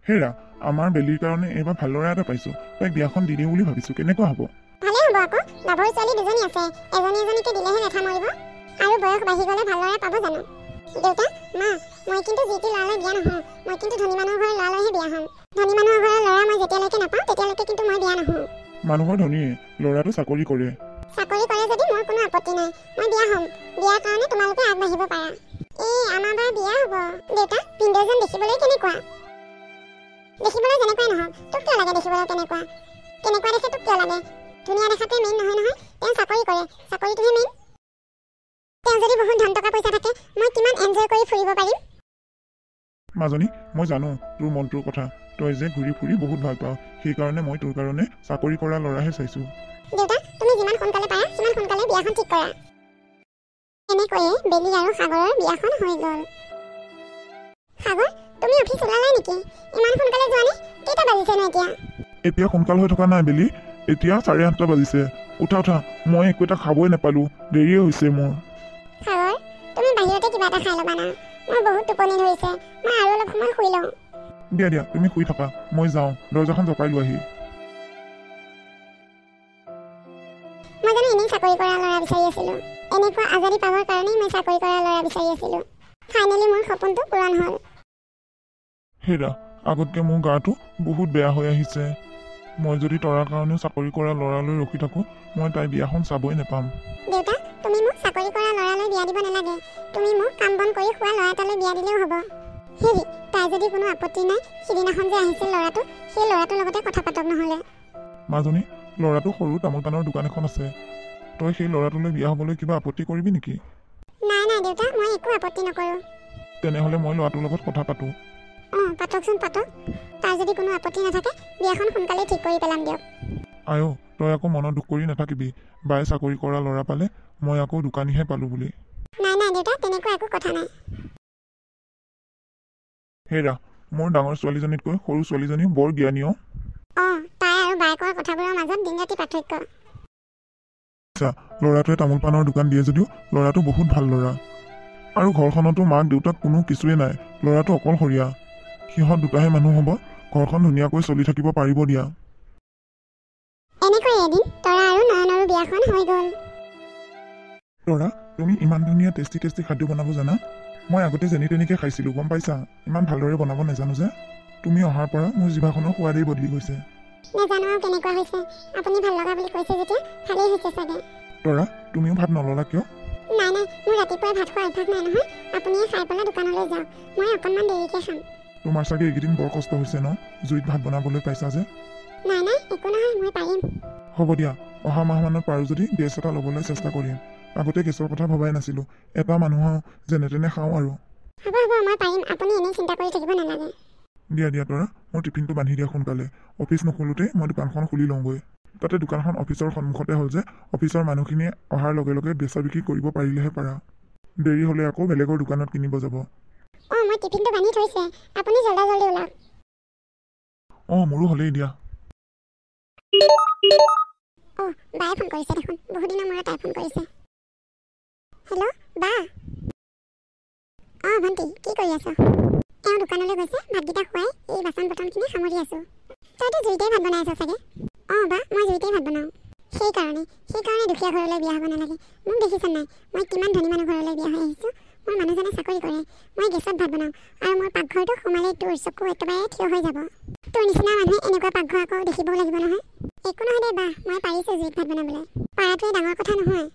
হেৰা আমাৰ বেলিৰ কাৰণে এইবাৰ ভাল ল'ৰা এটা পাইছো তাইক বিয়াখন দি দিওঁ বুলি ভাবিছো কেনেকুৱা হ'ব ভালে হ'ব আকৌ লাভৰ ছোৱালী দুজনী আছে এজনী এজনীকে দিলেহে লেঠা মৰিব আৰু বয়স বাঢ়ি গ'লে ভাল ল'ৰা পাব জানো দেউতা মা মই কিন্তু যিটি ল'ৰালৈ বিয়া নহওঁ মই কিন্তু ধনী মানুহৰ ঘৰৰ ল'ৰালৈহে বিয়া হ'ম ধনী মানুহৰ ঘৰৰ ল'ৰা মই যেতিয়ালৈকে নাপাওঁ তেতিয়ালৈকে কিন্তু মই বিয়া নহওঁ মানুহৰ ধনীয়ে ল'ৰাটো চাকৰি কৰে যদি মোৰ কোনো আপত্তি নাই মই বিয়া হ'ম বিয়াৰ কাৰণে তোমালোকে আগবাঢ়িব পাৰা আমাৰ বাৰ বিয়া হ'ব দেউতা পিণ্ডজন দেখিবলৈ কেনেকুৱা দেখিবলৈ যেনেকুৱাই নহওক তোক কিয় লাগে দেখিবলৈ কেনেকুৱা দেখে তোক কিয় লাগে ধুনীয়া দেখাটোৱে মেইন নহয় নহয় তেওঁ চাকৰি কৰে চাকৰিটোহে মেইন তেওঁ যদি বহুত ধন টকা পইচা থাকে মই কিমান এনজয় কৰি ফুৰিব পাৰিম মাজনী মই জানো তোৰ মনটোৰ কথা তই যে ঘূৰি ফুৰি বহুত ভাল পাওঁ সেইকাৰণে মই তোৰ কাৰণে চাকৰি কৰা ল'ৰাহে চাইছো দেউতা তুমি যিমান সোনকালে পাৰা সিমান সোনকালে বিয়াখন ঠিক কৰা এনেকৈয়ে বেলি আৰু সাগৰৰ বিয়াখন হৈ গ'ল সাগৰ তুমি অফিচ ওলালাই নেকি ইমান সোনকালে যোৱা নে কেইটা বাজিছেনো এতিয়া সোনকাল হৈ থকা নাই বেলি এতিয়া 8:30 বাজিছে উঠা মই একো এটা খাবই নাপালো দেৰিয়ে হৈছে মোৰ সাগৰ তুমি বাহিৰতে কিবা এটা খাই ল'বা না মোৰ বহুত টোপনি ধৰিছে মই আৰু অলপ সময় শুই লওঁ দিয়া তুমি শুই থাকা মই যাওঁ দৰজাখন জপাই লোৱাহি মই জানো এনেই চাকৰি কৰা ল'ৰা বিচাৰি আছিলো এনেকুৱা আজাদি পাবৰ কাৰণেই মই চাকৰি কৰা ল'ৰা বিচাৰি আছিলো ফাইনেলি মোৰ সপোনটো পূৰণ হ'ল হেৰা আগতকে মোৰ গাটো বহুত বেয়া হৈ আহিছে মই যদি তৰাৰ কাৰণেও চাকৰি কৰা ল'ৰালৈ ৰখি থাকো মই তাই বিয়াখন চাবই নাপাম দেউতা তুমি মোক চাকৰি কৰা ল'ৰালৈ বিয়া দিব নালাগে তুমি মোক কাম বন কৰি খোৱা ল'ৰা এটালৈ বিয়া দিলেও হ'ব হেৰি তাই যদি কোনো আপত্তি নাই সিদিনাখন যে আহিছিল ল'ৰাটো সেই ল'ৰাটোৰ লগতে কথা পাতক নহ'লে মাজনী ল'ৰাটো সৰু তামোল পাণৰ দোকান এখন আছে তই সেই ল'ৰাটোলৈ বিয়া হ'বলৈ কিবা আপত্তি কৰিবি নেকি নাই দেউতা মই একো আপত্তি নকৰোঁ তেনেহ'লে মই ল'ৰাটোৰ লগত কথা পাতোঁ পাতকচোন পাতক তাৰ যদি কোনো আপত্তি নাথাকে বিয়াখন সোনকালে ঠিক কৰি পেলাম দিয়ক তই আকৌ মনত দুখ কৰি নাথাকিবি বাই চাকৰি কৰা ল'ৰা পালে মই আকৌ দোকানীহে পালো বুলি নাই দেউতা তেনেকুৱা একো কথা নাই হেৰা মোৰ ডাঙৰ ছোৱালীজনীতকৈ সৰু ছোৱালীজনী বৰ জ্ঞানী তাই আৰু বায়েকৰ কথাবোৰৰ মাজত দিন ৰাতি পাৰ্থক্য ল'ৰাটোৱে তামোল পাণৰ দোকান দিয়ে যদিও ল'ৰাটো বহুত ভাল ল'ৰা আৰু ঘৰখনতো মাক দেউতাক কোনো কিছুৱে নাই ল'ৰাটো অকলশৰীয়া সিহঁত দুটাহে মানুহ হ'ব ঘৰখন ধুনীয়াকৈ চলি থাকিব পাৰিব দিয়া এনেকৈ এদিন তৰা আৰু নয়নৰো বিয়াখন হৈ গ'ল তৰা তুমি ইমান ধুনীয়া টেষ্টি খাদ্য বনাব জানা মই আগতে যেনি তেনেকৈ খাইছিলোঁ গম পাইছা ইমান ভালদৰে বনাব নাজানো যে তুমি অহাৰ পৰা মোৰ জিভাখনৰ সোৱাদেই বদলি গৈছে নাজানো আৰু কেনেকুৱা হৈছে আপুনি ভাল লগা বুলি কৈছে যেতিয়া ভালেই হৈছে চাগে তৰা তুমিও ভাত নললা কিয় নাই মোৰ ৰাতিপুৱাই ভাত খোৱা অভ্যাস নাই নহয় আপুনিয়ে খাই পেলাই দোকানলৈ যাওক মই অকণমান দেৰিকৈ খাম তোমাৰ চাগে এইকেইদিন বৰ কষ্ট হৈছে ন জুইত ভাত বনাবলৈ পাইছা যে নাই একো নহয় মই পাৰিম হ'ব দিয়া অহা মাহমানত পাৰোঁ যদি গেছ এটা ল'বলৈ চেষ্টা কৰিম আগতে গেছৰ কথা ভবাই নাছিলোঁ এটা মানুহৰ যেনে তেনে খাওঁ আৰু হ'ব মই পাৰিম আপুনি এনেই চিন্তা কৰি থাকিব নালাগে দিয়া তৰা মোৰ টিফিনটো বান্ধি দিয়া সোনকালে অফিচ নুখোলোতে মই দোকানখন খুলি লওঁগৈ তাতে দোকানখন অফিচৰ সন্মুখতে হ'ল যে অফিচৰ মানুহখিনিয়ে অহাৰ লগে লগে বেচা বিক্ৰী কৰিব পাৰিলেহে পাৰা দেৰি হ'লে আকৌ বেলেগৰ দোকানত কিনিব যাব মই টিফিনটো বান্ধি থৈছে আপুনি জলদি ওলাওক মোৰো হ'লেই দিয়া বায়ে ফোন কৰিছে দেখোন বহুত দিনৰ মূৰত তাই ফোন কৰিছে হেল্ল' বা ভণ্টি কি কৰি আছ দোকানলৈ গৈছে ভাতকেইটা খুৱাই এই বাচন বৰ্তনখিনি সামৰি আছোঁ তইতো জুইতেই ভাত বনাই আছ চাগে বা মই জুইতেই ভাত বনাওঁ সেইকাৰণে দুখীয়া ঘৰলৈ বিয়া হ'ব নালাগে মোক দেখিছা নাই মই কিমান ধনী মানুহ ঘৰলৈ বিয়া হৈ আহিছোঁ মোৰ মানুহজনে চাকৰি কৰে মই গেছত ভাত বনাওঁ আৰু মোৰ পাকঘৰটো সোমালে তোৰ চকু একেবাৰে থিয় হৈ যাব তোৰ নিচিনা মানুহে এনেকুৱা পাকঘৰ আকৌ দেখিবও লাগিব নহয় একো নহয় দে বা মই পাৰিছোঁ জুইত ভাত বনাবলৈ পাৰাটোৱে ডাঙৰ কথা নহয়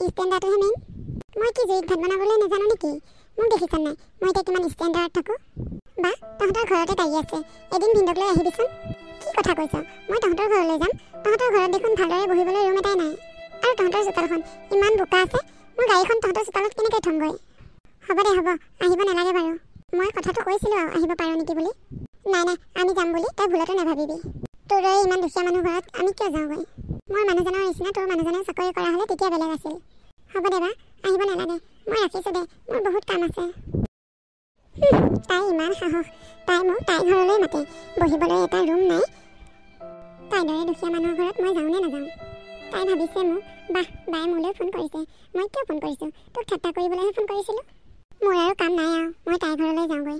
ষ্টেণ্ডাৰ্ডটোহে মেইন মই কি জুইত ভাত বনাবলৈ নাজানো নেকি মোক দেখিছা নাই মই এতিয়া কিমান ষ্টেণ্ডাৰ্ডত থাকোঁ বা তহঁতৰ ঘৰতে গাড়ী আছে এদিন ভিন্দকলৈ আহিবিচোন কি কথা কৈছ মই তহঁতৰ ঘৰলৈ যাম তহঁতৰ ঘৰত দেখোন ভালদৰে বহিবলৈ ৰুম এটাই নাই আৰু তহঁতৰ চোতালখন ইমান বোকা আছে মোৰ গাড়ীখন তহঁতৰ চোতালত কেনেকৈ থ'মগৈ হ'ব আহিব নালাগে বাৰু মই কথাটো কৈছিলোঁ আৰু আহিব পাৰোঁ নেকি বুলি নাই আমি যাম বুলি তই ভুলতো নাভাবিবি তোৰ দৰে ইমান দুখীয়া মানুহ ঘৰত আমি কিয় যাওঁগৈ মোৰ মানুহজনৰ নিচিনা তোৰ মানুহজনে চাকৰি কৰা হ'লে তেতিয়া বেলেগ আছিল হ'ব দে বা আহিব নালাগে মই ৰাখিছোঁ দে মোৰ বহুত কাম আছে তাই ইমান সাহস তাই মোক তাইৰ ঘৰলৈ মাতে বহিবলৈ এটা ৰুম নাই তাইৰ দৰে দুখীয়া মানুহৰ ঘৰত মই যাওঁ নে নাযাওঁ তাই ভাবিছে মোক বায়ে মোলৈ ফোন কৰিছে মই কিয় ফোন কৰিছোঁ তোক ঠাট্টা কৰিবলৈহে ফোন কৰিছিলোঁ মোৰ আৰু কাম নাই আৰু মই তাইৰ ঘৰলৈ যাওঁগৈ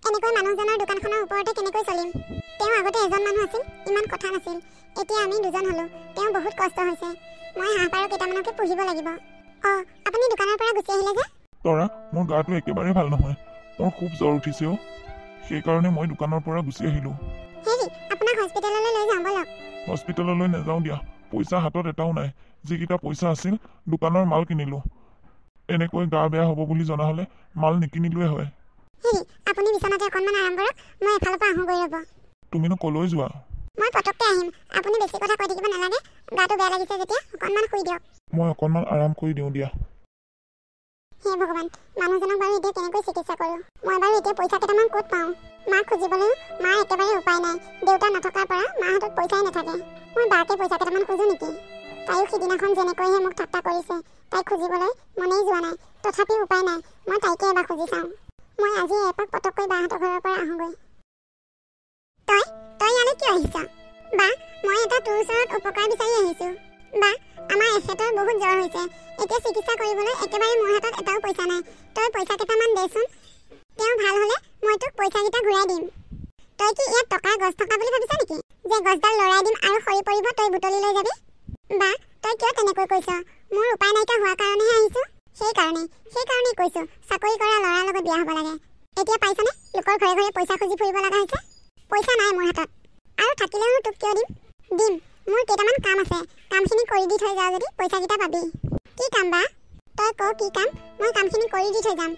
এনেকৈ মানুহজনৰ দোকানখনৰ ওপৰতে কেনেকৈ চলিম তেওঁ আগতে এজন মানুহ আছিল ইমান কথা নাছিল এতিয়া আমি দুজন হলো তেওঁ বহুত কষ্ট হৈছে মই হাঁহ পাৰ কেইটামানকে পুহিব লাগিব আপুনি দোকানৰ পৰা গুচি আহিলে যে তৰা মোৰ গাটো একেবাৰে ভাল নহয় মোৰ খুব জ্বৰ উঠিছে সেইকাৰণে মই দোকানৰ পৰা গুচি আহিলোঁ হেৰি আপোনাক হস্পিটেললৈ লৈ যাওঁ বলক হস্পিটেললৈ নাযাওঁ দিয়া পইচা হাতত এটাও নাই যিকেইটা পইচা আছিল দোকানৰ মাল কিনিলোঁ এনেকৈ গা বেয়া হ'ব বুলি জনা হ'লে মাল নিকিনিলোৱে হয় হেৰি আপুনি বিচনাতে অকণমান আৰাম কৰক মই এফালৰ পৰা আহোঁগৈ ৰ'ব তুমিনো কলৈ যোৱা মই পটককৈ আহিম আপুনি বেছি কথা কৈ থাকিব নালাগে গাটো বেয়া লাগিছে যেতিয়া অকণমান শুই দিয়ক মই অকণমান আৰাম কৰি দিওঁ দিয়া হে ভগৱান মানুহজনক বাৰু এতিয়া কেনেকৈ চিকিৎসা কৰোঁ মই বাৰু এতিয়া পইচা কেইটামান ক'ত পাওঁ মাক খুজিবলৈও মাৰ একেবাৰে উপায় নাই দেউতা নথকাৰ পৰা মাৰ হাতত পইচাই নাথাকে মই বাকে পইচা কেইটামান খোজোঁ নেকি তাইও সিদিনাখন যেনেকৈহে মোক ঠাট্টা কৰিছে তাইক খুজিবলৈ মনেই যোৱা নাই তথাপিও উপায় নাই মই তাইকে এবাৰ খুজি চাওঁ মই আজি এপাক পটককৈ বাহঁতৰ ঘৰৰ পৰা আহোঁগৈ তই ইয়ালৈ কিয় আহিছ বা মই এটা তোৰ ওচৰত উপকাৰ বিচাৰি আহিছোঁ বা আমাৰ এখেতৰ বহুত জ্বৰ হৈছে এতিয়া চিকিৎসা কৰিবলৈ একেবাৰে মোৰ হাতত এটাও পইচা নাই তই পইচা কেইটামান দেচোন তেওঁ ভাল হ'লে মই তোক পইচাকেইটা ঘূৰাই দিম তই কি ইয়াত টকাৰ গছ থকা বুলি ভাবিছ নেকি যে গছডাল লৰাই দিম আৰু সৰি পৰিব তই বুটলি লৈ যাবি বা তই কিয় তেনেকৈ কৈছ মোৰ উপায় নাইকিয়া হোৱাৰ কাৰণেহে আহিছোঁ সেইকাৰণেই কৈছোঁ চাকৰি কৰা ল'ৰাৰ লগত বিয়া হ'ব লাগে এতিয়া পাইছনে লোকৰ ঘৰে ঘৰে পইচা খুজি ফুৰিব লগা হৈছে পইচা নাই মোৰ হাতত আৰু থাকিলেও তোক কিয় দিম মোৰ কেইটামান কাম আছে কামখিনি কৰি দি থৈ যাওঁ যদি পইচাকেইটা পাবি কি কাম বা তই ক কি কাম মই কামখিনি কৰি দি থৈ যাম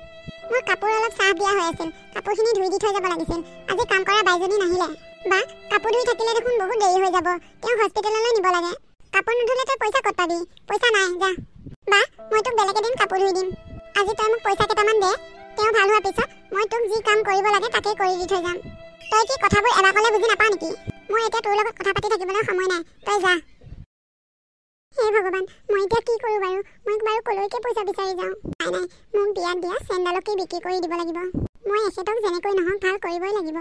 মোৰ কাপোৰ অলপ চাহ দিয়া হৈ আছিল কাপোৰখিনি ধুই দি থৈ যাব লাগিছিল আজি কাম কৰা বাইজনী নাহিলে বা কাপোৰ ধুই থাকিলে দেখোন বহুত দেৰি হৈ যাব তেওঁ হস্পিটেললৈ নিব লাগে কাপোৰ নুধুলে তই পইচা ক'ত পাবি পইচা নাই যা বা মই তোক বেলেগ এদিন কাপোৰ ধুই দিম আজি তই মোক পইচা কেইটামান দে তেওঁ ভাল হোৱাৰ পিছত মই তোক যি কাম কৰিব লাগে তাকেই কৰি দি থৈ যাম তই কি কথাবোৰ এবাৰ ক'লে বুজি নাপাৱ নেকি মই এতিয়া তোৰ লগত কথা পাতি থাকিবলৈ সময় নাই তই যা হে ভগৱান মই এতিয়া কি কৰোঁ বাৰু মই বাৰু কলৈকে পইচা বিচাৰি যাওঁ নাই মোক বিয়াত দিয়া চেণ্ডালকে বিক্ৰী কৰি দিব লাগিব মই এখেতক যেনেকৈ নহওক ভাল কৰিবই লাগিব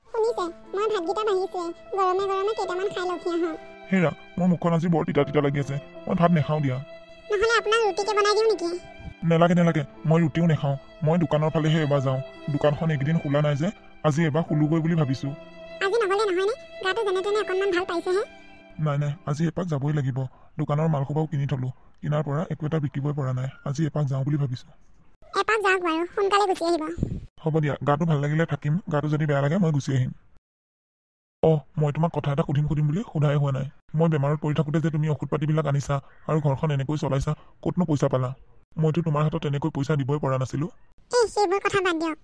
শুনিছে মই ভাতকেইটা বাঢ়িছোৱে গৰমে গৰমে কেইটামান খাই লখীয়া হওঁ হেৰা মোৰ মুখখন আজি বৰ তিতা লাগি আছে মই ভাত নাখাওঁ দিয়া নহ'লে আপোনাক ৰুটিকে বনাই দিওঁ নেকি নেলাগে মই ৰুটিও নাখাওঁ মই দোকানৰ ফালেহে এবাৰ যাওঁ দোকানখন এইকেইদিন খোলা নাই যে আজি এবাৰ খোলোগৈ বুলি ভাবিছোঁ আজি নগ'লে নহয়নে গাটো যেনে তেনে অকণমান ভাল পাইছেহে নাই আজি এপাক যাবই লাগিব দোকানৰ মালসোপাও কিনি থলোঁ কিনাৰ পৰা একো এটা বিকিবই পৰা নাই আজি এপাক যাওঁ বুলি ভাবিছোঁ এপাক যাওক বাৰু সোনকালে গুচি আহিব হ'ব দিয়া গাটো ভাল লাগিলে থাকিম গাটো যদি বেয়া লাগে মই গুচি আহিম মই তোমাক কথা এটা সুধিম বুলি সোধাই হোৱা নাই মই বেমাৰত পৰি থাকোঁতে যে তুমি ঔষধ পাতিবিলাক আনিছা আৰু ঘৰখন এনেকৈ চলাইছা ক'তনো পইচা পালা মইতো তোমাৰ হাতত তেনেকৈ পইচা দিবই পৰা নাছিলোঁ সেইবোৰ কথা বাদ দিয়ক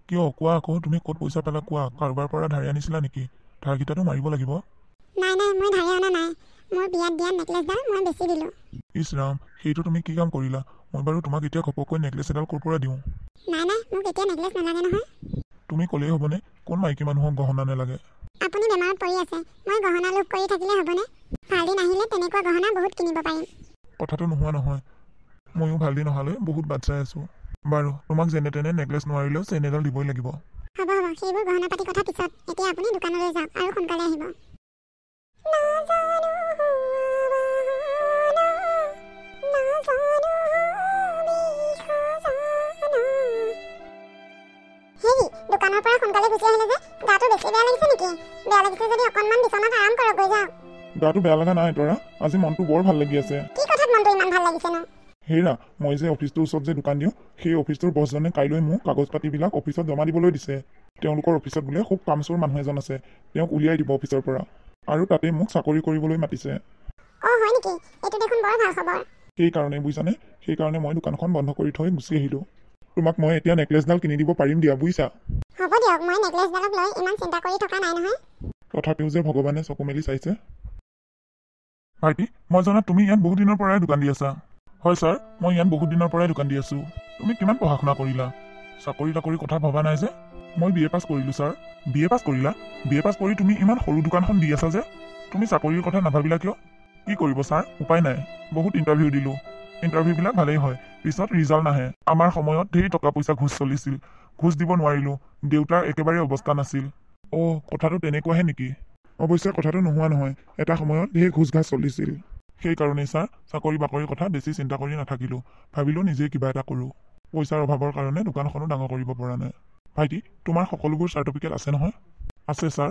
কিয় কোৱা আকৌ তুমি ক'ত পইচা পালা কোৱা কাৰোবাৰ পৰা ধাৰি আনিছিলা নেকি ধাৰকেইটাতো মাৰিব লাগিব নাই মই ধাৰি অনা নাই মোৰ বিয়াত দিয়া নেকলেছডাল মই বেছি দিলোঁ ইছ ৰাম সেইটো তুমি কি কাম কৰিলা মই বাৰু তোমাক এতিয়া ঘপককৈ নেকলেছ এডাল ক'ৰ পৰা দিওঁ নাই মোক এতিয়া নেকলেছ নালাগে নহয় তুমি ক'লেই হ'বনে কোন মাইকী মানুহক গহনা নালাগে আপুনি বেমাৰত পৰি আছে মই গহনা লোভ কৰি থাকিলে হ'বনে ভাল দিন আহিলে তেনেকুৱা গহনা বহুত কিনিব পাৰিম কথাটো নোহোৱা নহয় ময়ো ভাল দিন অহালৈ বহুত বাট চাই আছোঁ বাৰু তোমাক যেনে তেনে নেকলেছ নোৱাৰিলেও চেইন এডাল দিবই লাগিব হ'ব সেইবোৰ গহনা পাতি কথা পিছত এতিয়া আপুনি দোকানলৈ যাওক আৰু সোনকালে আহিব দোকানৰ পৰা সোনকালে গুচি আহিলে যে গাটো বেছি বেয়া লাগিছে নেকি বেয়া লাগিছে যদি অকণমান বিচনাত আৰাম কৰক গৈ যাওক গাটো বেয়া লগা নাই তৰা আজি মনটো বৰ ভাল লাগি আছে কি কথাত মনটো ইমান ভাল লাগিছে ন হেৰা মই যে অফিচটোৰ ওচৰত যে দোকান দিওঁ সেই অফিচটোৰ বছজনে কাইলৈ মোক কাগজ পাতিবিলাক অফিচত জমা দিবলৈ দিছে তেওঁলোকৰ অফিচত বোলে খুব কামচোৰ মানুহ এজন আছে তেওঁক উলিয়াই দিব অফিচৰ পৰা আৰু তাতে মোক চাকৰি কৰিবলৈ মাতিছে হয় নেকি এইটো দেখোন বৰ ভাল খবৰ সেইকাৰণে বুজিছানে সেইকাৰণে মই দোকানখন বন্ধ কৰি থৈ গুচি আহিলোঁ তোমাক মই এতিয়া নেকলেছডাল কিনি দিব পাৰিম দিয়া বুজিছা হ'ব দিয়ক মই নেকলেছডালক লৈ ইমান চিন্তা কৰি থকা নাই নহয় তথাপিও যে ভগৱানে চকু মেলি চাইছে ভাইটি মই জনাত তুমি ইয়াত বহুত দিনৰ পৰাই দোকান দি আছা হয় ছাৰ মই ইয়াত বহুত দিনৰ পৰাই দোকান দি আছোঁ তুমি কিমান পঢ়া শুনা কৰিলা চাকৰি তাকৰিৰ কথা ভবা নাই যে মই BA পাছ কৰিলোঁ ছাৰ BA পাছ কৰিলা BA পাছ কৰি তুমি ইমান সৰু দোকানখন দি আছা যে তুমি চাকৰিৰ কথা নাভাবিলা কিয় কি কৰিব ছাৰ উপায় নাই বহুত ইণ্টাৰভিউ দিলোঁ ইণ্টাৰভিউবিলাক ভালেই হয় পিছত ৰিজাল্ট নাহে আমাৰ সময়ত ধেৰ টকা পইচা ঘোচ চলিছিল ঘোচ দিব নোৱাৰিলোঁ দেউতাৰ একেবাৰে অৱস্থা নাছিল কথাটো তেনেকুৱাহে নেকি অৱশ্যে কথাটো নোহোৱা নহয় এটা সময়ত ধেৰ ঘোচ ঘাচ চলিছিল সেইকাৰণেই ছাৰ চাকৰি বাকৰিৰ কথা বেছি চিন্তা কৰি নাথাকিলোঁ ভাবিলোঁ নিজে কিবা এটা কৰোঁ পইচাৰ অভাৱৰ কাৰণে দোকানখনো ডাঙৰ কৰিব পৰা নাই ভাইটি, তোমাৰ সকলোবোৰ চাৰ্টিফিকেট আছে নহয়? আছে ছাৰ।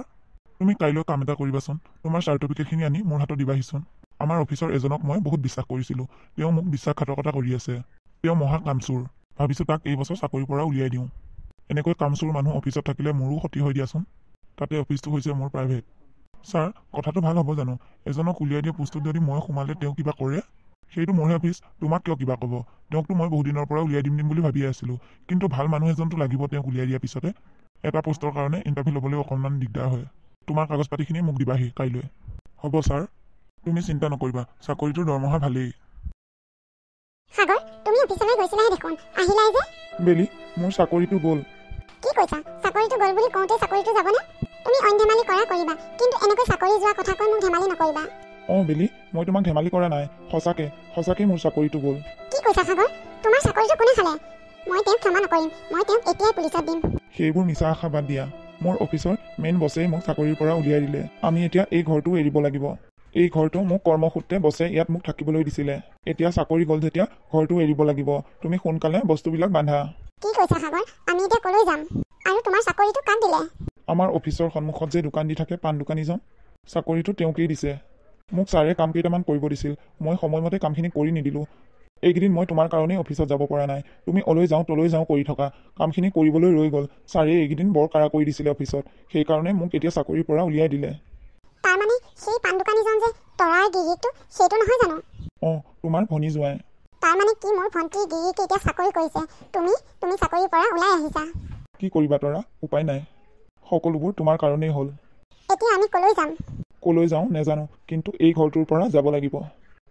তুমি কাইলৈ কাম এটা কৰিবাচোন, তোমাৰ চাৰ্টিফিকেটখিনি আনি মোৰ হাতত দিবাহিচোন। আমাৰ অফিচৰ এজনক মই বহুত বিশ্বাস কৰিছিলোঁ, তেওঁ মোক বিশ্বাসঘাতকতা কৰি আছে। তেওঁ মহা কামচোৰ। ভাবিছোঁ তাক এই বছৰ চাকৰিৰ পৰা উলিয়াই দিওঁ। এনেকৈ কামচোৰ মানুহ অফিচত থাকিলে মোৰো ক্ষতি হৈ দিয়াচোন। তাতে অফিচটো হৈছে মোৰ প্ৰাইভেট। ছাৰ, কথাটো ভাল হ'ব জানো? এজনক উলিয়াই দিয়া পোষ্টটোত যদি মই সোমালে তেওঁ কিবা কৰে? সেইটো মোৰহে অফিচ, তোমাক কিয় কিবা ক'ব? তেওঁকতো মই বহু দিনৰ পৰা উলিয়াই দিম বুলি ভাবিয়ে আছিলোঁ, কিন্তু ভাল মানুহ এজনটো লাগিব তেওঁক উলিয়াই দিয়াৰ পিছতে। এটা পোষ্টৰ কাৰণে ইণ্টাৰভিউ ল'বলৈ অকণমান দিগদাৰ হয়। তোমাৰ কাগজ পাতিখিনি মোক দিবাহি কাইলৈ। হ'ব ছাৰ, তুমি চিন্তা নকৰিবা, চাকৰিটোৰ দৰমহা ভালেই। সাগৰ, তুমি অফিচলৈ গৈছিলাহে দেখোন, আহিলাই যে? বেলি, মোৰ চাকৰিটো গ'ল। কি কৈছা? চাকৰিটো গ'ল বুলি কওঁতে চাকৰিটো যাবনে? তুমি অইন ধেমালি কৰিবা, কিন্তু এনেকৈ চাকৰি যোৱা কথা কৈ মোক ধেমালি নকৰিবা। অঁ বেলি, মই তোমাক ধেমালি কৰা নাই। সঁচাকৈ মোৰ চাকৰিটো গ'ল। কি কৈছা সাগৰ? তোমাৰ চাকৰিটো কোনে খালে? মই তেওঁক ক্ষমা নকৰিম, মই তেওঁক এতিয়াই পুলিচত দিম। সেইবোৰ মিছা আশা বাদ দিয়া। মোৰ অফিচৰ মেইন বছেই মোক চাকৰিৰ পৰা উলিয়াই দিলে। আমি এতিয়া এই ঘৰটো এৰিব লাগিব। এই ঘৰটো মোক কৰ্মসূত্ৰে বছে ইয়াত মোক থাকিবলৈ দিছিলে। এতিয়া চাকৰি গ'ল যেতিয়া ঘৰটো এৰিব লাগিব। তুমি সোনকালে বস্তুবিলাক বান্ধা। কি কৈছা সাগৰ? আমি এতিয়া কলৈ যাম? আৰু তোমাৰ চাকৰিটো কাক দিলে? আমাৰ অফিচৰ সন্মুখত যে দোকান দি থাকে পাণ দোকানীজন, চাকৰিটো তেওঁকেই দিছে। মোক ছাৰে কাম কেইটামান কৰিব দিছিল, মই সময়মতে কামখিনি কৰি নিদিলোঁ। এইকেইদিন মই তোমাৰ কাৰণেই অফিচত যাব পৰা নাই। তুমি অলৈ যাওঁ তলৈ যাওঁ কৰি থকা, কামখিনি কৰিবলৈ ৰৈ গ'ল। ছাৰে এইকেইদিন বৰ কাৰা কৰি দিছিলে অফিচত, সেইকাৰণে মোক এতিয়া চাকৰিৰ পৰা উলিয়াই দিলে। তাৰমানে সেই পাণ দোকানীজন যে তৰাৰ গিৰিয়েকটো, সেইটো নহয় জানো? অঁ, তোমাৰ ভনী জোঁৱাই। তাৰমানে কি মোৰ ভণ্টিৰ গিৰিয়েকে এতিয়া চাকৰি কৰিছে, তুমি চাকৰিৰ পৰা ওলাই আহিছা? কি কৰিবা তৰা, উপায় নাই। সকলোবোৰ তোমাৰ কাৰণেই হ'ল। এতিয়া আমি কলৈ যাম? কলৈ যাওঁ নেজানো, কিন্তু এই ঘৰটোৰ পৰা যাব লাগিব।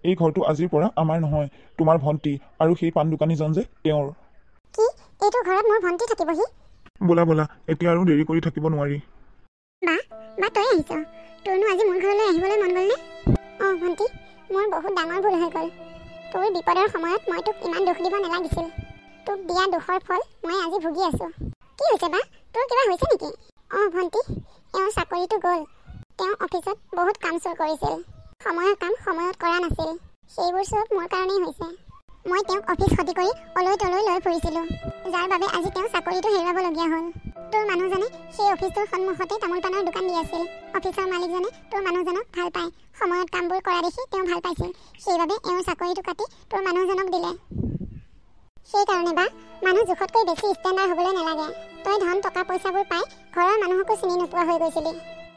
এই ঘৰটো আজিৰ পৰা আমাৰ নহয়, তোমাৰ ভণ্টি আৰু সেই পাণ দোকানীজন যে তেওঁৰ। কি এইটো ঘৰত মোৰ ভণ্টি থাকিবহি? ব'লা ব'লা, এতিয়া আৰু দেৰি কৰি থাকিব নোৱাৰি। বা তই আহিছ? তোৰনো আজি মোৰ ঘৰলৈ আহিবলৈ মন গ'লনে? অঁ ভণ্টি, মোৰ বহুত ডাঙৰ ভুল হৈ গ'ল। তোৰ বিপদৰ সময়ত মই তোক ইমান দুখ দিব নালাগিছিল। তোক দিয়া দুখৰ ফল মই আজি ভুগি আছোঁ। কি হৈছে বা? তোৰ কিবা হৈছে নেকি? অঁ ভণ্টি, এওঁৰ চাকৰিটো গ'ল। তেওঁ অফিচত বহুত কাম চোৰ কৰিছিল, সময়ৰ কাম সময়ত কৰা নাছিল। সেইবোৰ চব মোৰ কাৰণেই হৈছে। মই তেওঁক অফিচ ক্ষতি কৰি অলৈ তলৈ লৈ ফুৰিছিলোঁ, যাৰ বাবে আজি তেওঁ চাকৰিটো হেৰুৱাবলগীয়া হ'ল। তোৰ মানুহজনে সেই অফিচটোৰ সন্মুখতে তামোল পাণৰ দোকান দি আছিল। অফিচৰ মালিকজনে তোৰ মানুহজনক ভাল পায়, সময়ত কামবোৰ কৰা দেখি তেওঁ ভাল পাইছিল, সেইবাবে এওঁৰ চাকৰিটো কাটি তোৰ মানুহজনক দিলে। সেইকাৰণে বা মানুহ জোখতকৈ বেছি ষ্টেণ্ডাৰ্ড হ'বলৈ নালাগে। তই ধন টকা পইচাবোৰ পাই ঘৰৰ মানুহকো চিনি নোপোৱা হৈ গৈছিলি।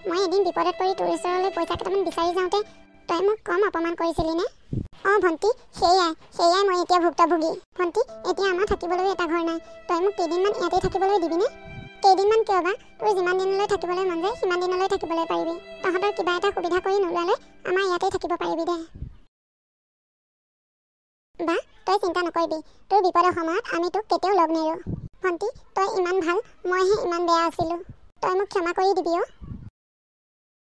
মই এদিন বিপদত পৰি তোৰ ওচৰলৈ পইচা কেইটামান বিচাৰি যাওঁতে তই মোক কম অপমান কৰিছিলি নে? অঁ ভণ্টি, সেয়াই মই এতিয়া ভুক্তভোগী। ভণ্টি, এতিয়া আমাৰ থাকিবলৈ এটা ঘৰ নাই, তই মোক কেইদিনমান ইয়াতেই থাকিবলৈ দিবিনে? কেইদিনমান কিয় বা? তোৰ যিমান দিনলৈ থাকিবলৈ মন যায় সিমান দিনলৈ থাকিবলৈ পাৰিবি। তহঁতৰ কিবা এটা সুবিধা কৰি নোলোৱালৈ আমাৰ ইয়াতেই থাকিব পাৰিবি দে। বা তই চিন্তা নকৰিবি, তোৰ বিপদৰ সময়ত আমি তোক কেতিয়াও লগ নেৰোঁ। ভণ্টি, তই ইমান ভাল, মইহে ইমান বেয়া আছিলোঁ। তই মোক ক্ষমা কৰি দিবি অ'।